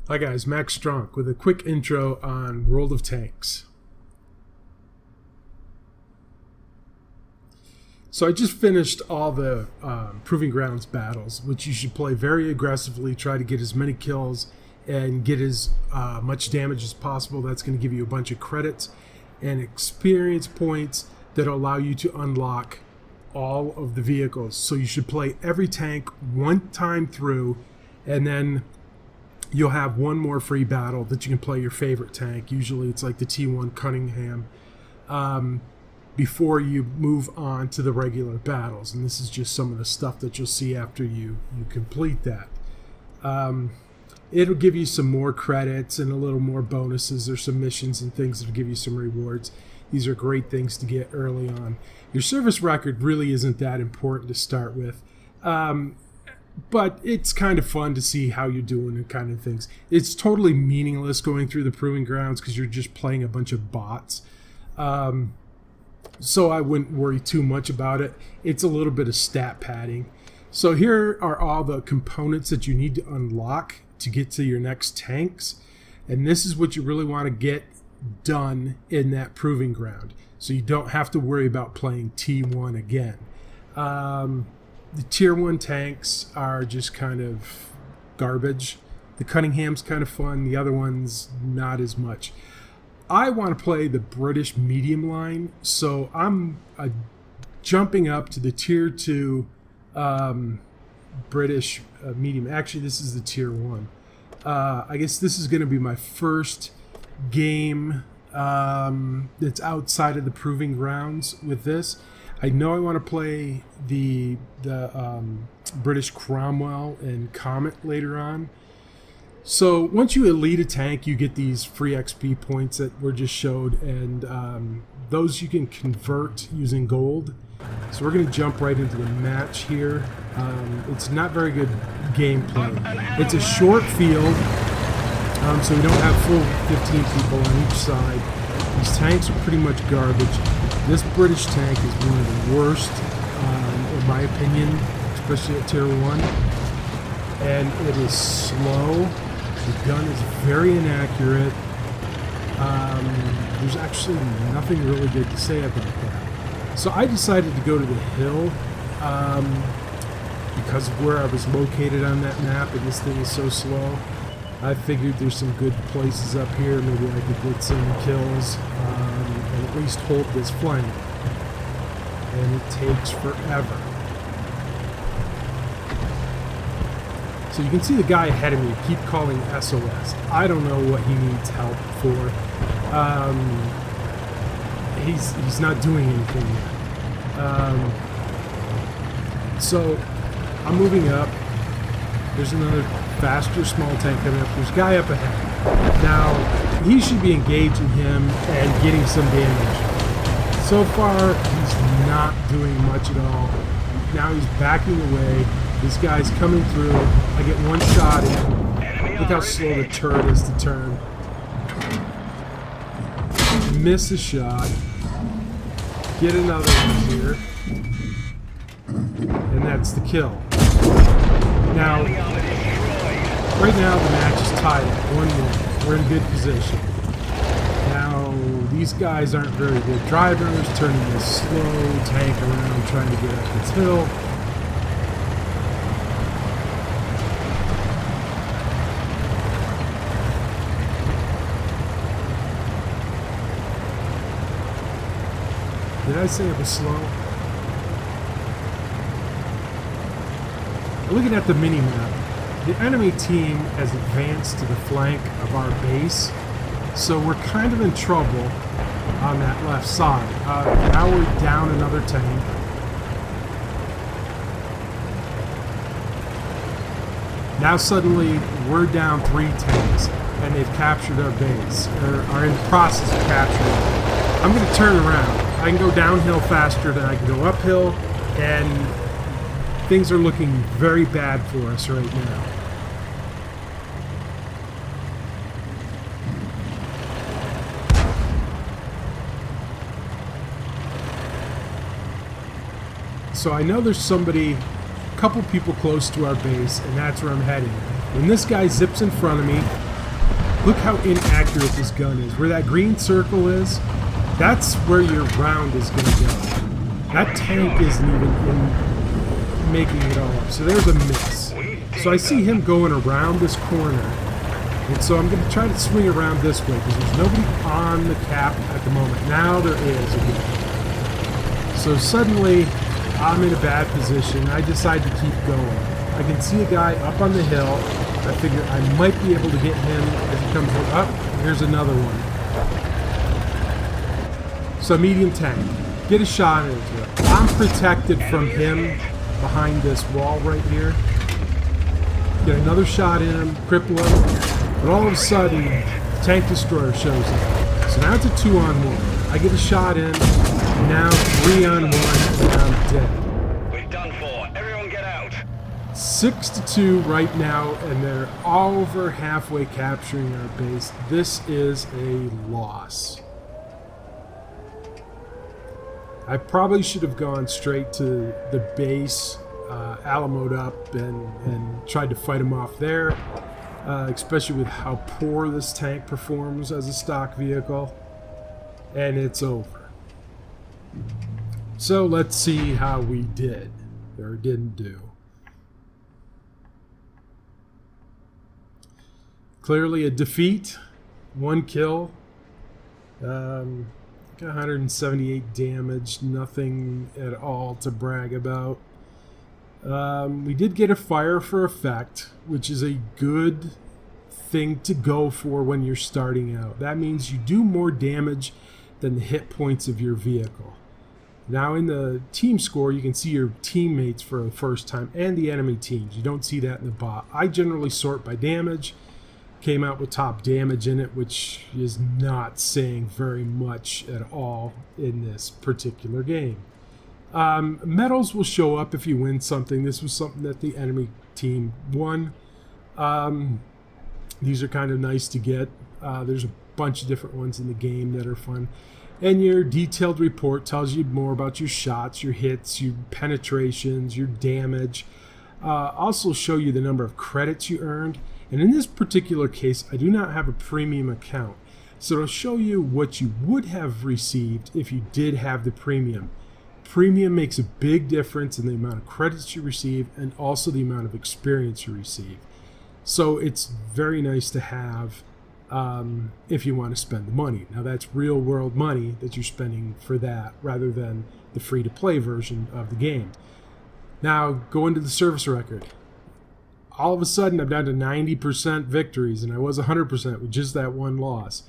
Hi guys, Maxx Stronk with a quick intro on World of Tanks. So I just finished all the Proving Grounds battles, which you should play very aggressively, try to get as many kills and get as much damage as possible. That's going to give you a bunch of credits and experience points that allow you to unlock all of the vehicles. So you should play every tank one time through, and then you'll have one more free battle that you can play your favorite tank. Usually it's like the T1 Cunningham, before you move on to the regular battles. And this is just some of the stuff that you'll see after you complete that. It'll give you some more credits and a little more bonuses. There's some missions and things that'll give you some rewards. These are great things to get early on. Your service record really isn't that important to start with. But it's kind of fun to see how you're doing and kind of things. It's totally meaningless going through the Proving Grounds because you're just playing a bunch of bots. So I wouldn't worry too much about it. It's a little bit of stat padding. So here are all the components that you need to unlock to get to your next tanks. And this is what you really want to get done in that Proving Ground, so you don't have to worry about playing T1 again. The Tier 1 tanks are just kind of garbage. The Cunningham's kind of fun. The other one's not as much. I want to play the British medium line, so I'm jumping up to the Tier 2 British medium. Actually, this is the Tier 1. I guess this is going to be my first game that's outside of the Proving Grounds with this. I know I want to play the British Cromwell and Comet later on. So once you elite a tank, you get these free XP points that were just showed, and those you can convert using gold. So we're going to jump right into the match here. It's not very good gameplay. It's a short field, so we don't have full 15 people on each side. These tanks are pretty much garbage. This British tank is one of the worst, in my opinion, especially at Tier 1. And it is slow. The gun is very inaccurate. There's actually nothing really good to say about that. So I decided to go to the hill because of where I was located on that map, and this thing is so slow. I figured there's some good places up here. Maybe I could get some kills and at least hold this flank. And it takes forever. So you can see the guy ahead of me keep calling SOS. I don't know what he needs help for. He's not doing anything yet. So I'm moving up. There's another faster small tank coming up. There's a guy up ahead. Now, he should be engaging him and getting some damage. So far, he's not doing much at all. Now he's backing away. This guy's coming through. I get one shot in. Look how slow the turret is to turn. Miss a shot. Get another one here. And that's the kill. Now, right now the match is tied at 1-1. We're in good position. Now, these guys aren't very good drivers, turning this slow tank around, trying to get up this hill. Did I say it was slow? Looking at the mini-map, the enemy team has advanced to the flank of our base, so we're kind of in trouble on that left side. Now we're down another tank. Now suddenly we're down 3 tanks, and they've captured our base, or are in the process of capturing it. I'm going to turn around. I can go downhill faster than I can go uphill, and things are looking very bad for us right now. So I know there's somebody, a couple people close to our base, and that's where I'm heading. When this guy zips in front of me, Look how inaccurate this gun is. Where that green circle is, that's where your round is going to go. That tank isn't even in making it all up. So there's a miss. So I see him going around this corner. And so I'm going to try to swing around this way because there's nobody on the cap at the moment. Now there is again. So suddenly I'm in a bad position. I decide to keep going. I can see a guy up on the hill. I figure I might be able to get him as he comes up. Here's another one. So medium tank. Get a shot into it. I'm protected from him behind this wall right here. Get another shot in him, cripple him. But all of a sudden, tank destroyer shows up. So now it's a 2-on-1. I get a shot in. Now 3-on-1, and I'm dead. We're done for. Everyone get out. 6-2 right now, and they're over halfway capturing our base. This is a loss. I probably should have gone straight to the base, Alamo'd up, and tried to fight him off there, especially with how poor this tank performs as a stock vehicle. And it's over. So let's see how we did, or didn't do. Clearly a defeat, 1 kill, 178 damage, nothing at all to brag about. We did get a fire for effect, which is a good thing to go for when you're starting out. That means you do more damage than the hit points of your vehicle. Now in the team score, you can see your teammates for the first time and the enemy teams. You don't see that in the bot. I generally sort by damage. Came out with top damage in it, which is not saying very much at all in this particular game. Medals will show up if you win something. This was something that the enemy team won. These are kind of nice to get. There's a bunch of different ones in the game that are fun. And your detailed report tells you more about your shots, your hits, your penetrations, your damage. Also show you the number of credits you earned. And in this particular case, I do not have a premium account. So it'll show you what you would have received if you did have the premium. Premium makes a big difference in the amount of credits you receive and also the amount of experience you receive. So it's very nice to have if you want to spend the money. Now that's real world money that you're spending for that rather than the free-to-play version of the game. Now go into the service record. All of a sudden I'm down to 90% victories, and I was 100% with just that one loss.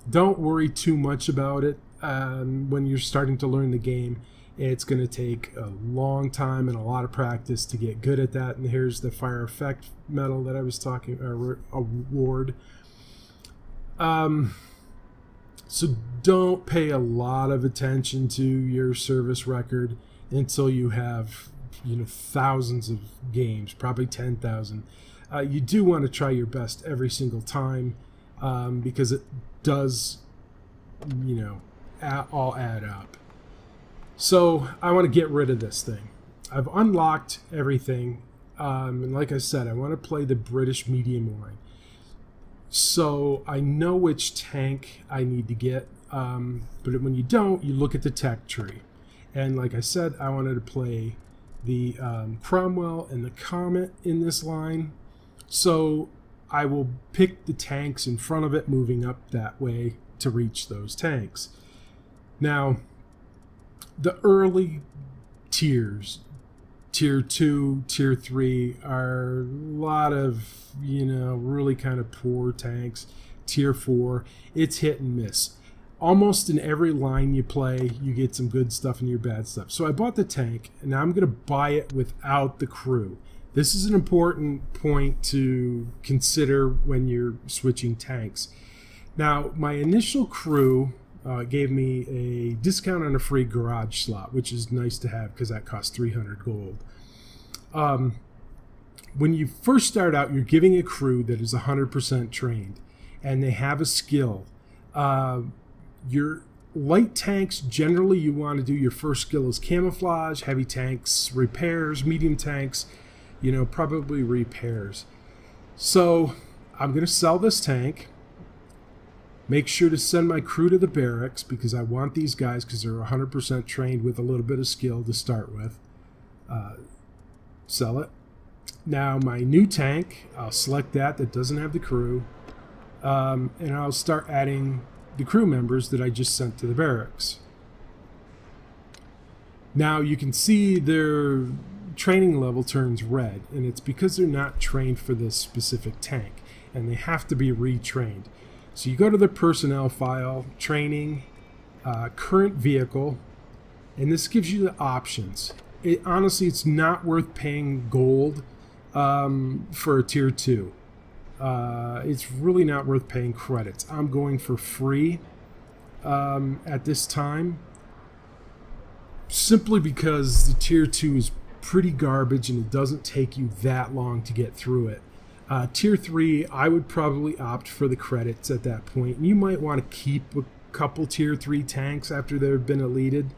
Don't worry too much about it when you're starting to learn the game. It's going to take a long time and a lot of practice to get good at that. And here's the fire effect medal that I was talking, award. So don't pay a lot of attention to your service record until you have thousands of games, probably 10,000. You do want to try your best every single time because it does, all add up. So I want to get rid of this thing. I've unlocked everything, and like I said, I want to play the British medium line. So I know which tank I need to get, but when you don't, you look at the tech tree. And like I said, I wanted to play the Cromwell and the Comet in this line. So I will pick the tanks in front of it, moving up that way to reach those tanks. Now, the early tiers, tier 2, tier 3, are a lot of, really kind of poor tanks. Tier 4, it's hit and miss. Almost in every line you play, you get some good stuff and your bad stuff. So I bought the tank, and now I'm going to buy it without the crew. This is an important point to consider when you're switching tanks. Now, my initial crew gave me a discount on a free garage slot, which is nice to have because that costs 300 gold. When you first start out, you're giving a crew that is 100% trained, and they have a skill. Your light tanks, generally you want to do your first skill is camouflage, heavy tanks, repairs, medium tanks, probably repairs. So I'm going to sell this tank, Make sure to send my crew to the barracks because I want these guys, because they're 100% trained with a little bit of skill to start with. Sell it. Now my new tank, I'll select that doesn't have the crew, and I'll start adding the crew members that I just sent to the barracks. Now you can see their training level turns red, and it's because they're not trained for this specific tank, and they have to be retrained. So you go to the personnel file, training, current vehicle, and this gives you the options. Honestly, it's not worth paying gold for a tier 2. It's really not worth paying credits. I'm going for free at this time, simply because the tier 2 is pretty garbage and it doesn't take you that long to get through it. Tier 3, I would probably opt for the credits at that point. And you might want to keep a couple tier 3 tanks after they've been elited.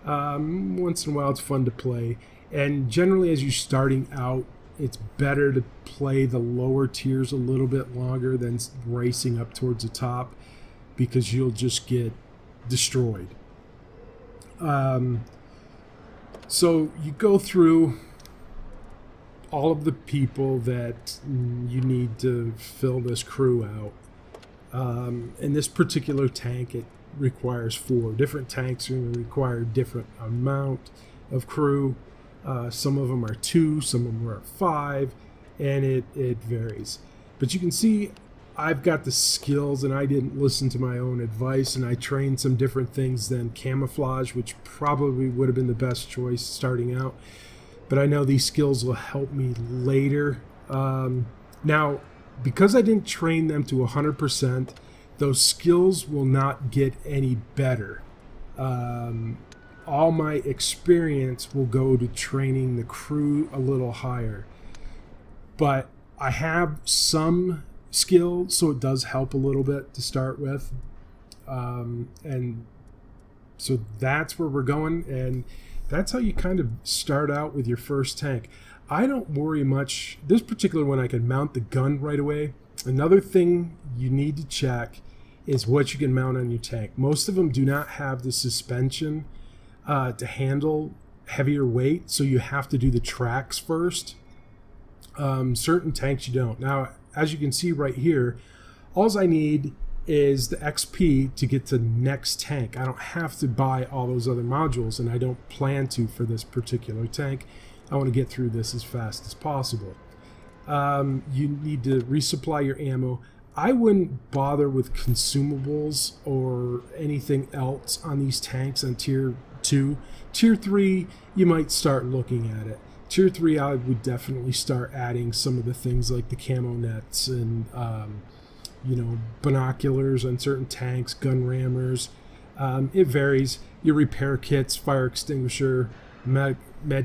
Once in a while it's fun to play. And generally as you're starting out, it's better to play the lower tiers a little bit longer than racing up towards the top, because you'll just get destroyed. So you go through all of the people that you need to fill this crew out. In this particular tank, it requires 4. Different tanks are going to require different amount of crew. Some of them are 2, some of them are 5, and it varies. But you can see I've got the skills, and I didn't listen to my own advice, and I trained some different things than camouflage, which probably would have been the best choice starting out. But I know these skills will help me later. Now, because I didn't train them to 100%, those skills will not get any better. All my experience will go to training the crew a little higher. But I have some skill, so it does help a little bit to start with. And so that's where we're going, and that's how you kind of start out with your first tank. I don't worry much. This particular one, I can mount the gun right away. Another thing you need to check is what you can mount on your tank. Most of them do not have the suspension to handle heavier weight, so you have to do the tracks first. Certain tanks you don't. Now, as you can see right here, all I need is the XP to get to the next tank. I don't have to buy all those other modules, and I don't plan to for this particular tank. I want to get through this as fast as possible. You need to resupply your ammo. I wouldn't bother with consumables or anything else on these tanks on tier 2. Tier 3, you might start looking at it. Tier 3, I would definitely start adding some of the things like the camo nets and binoculars on certain tanks, gun rammers. It varies. Your repair kits, fire extinguisher, med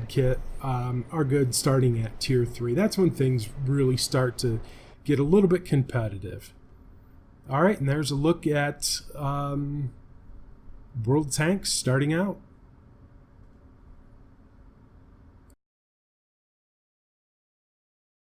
kit are good starting at tier 3. That's when things really start to get a little bit competitive. All right, and there's a look at World Tanks starting out.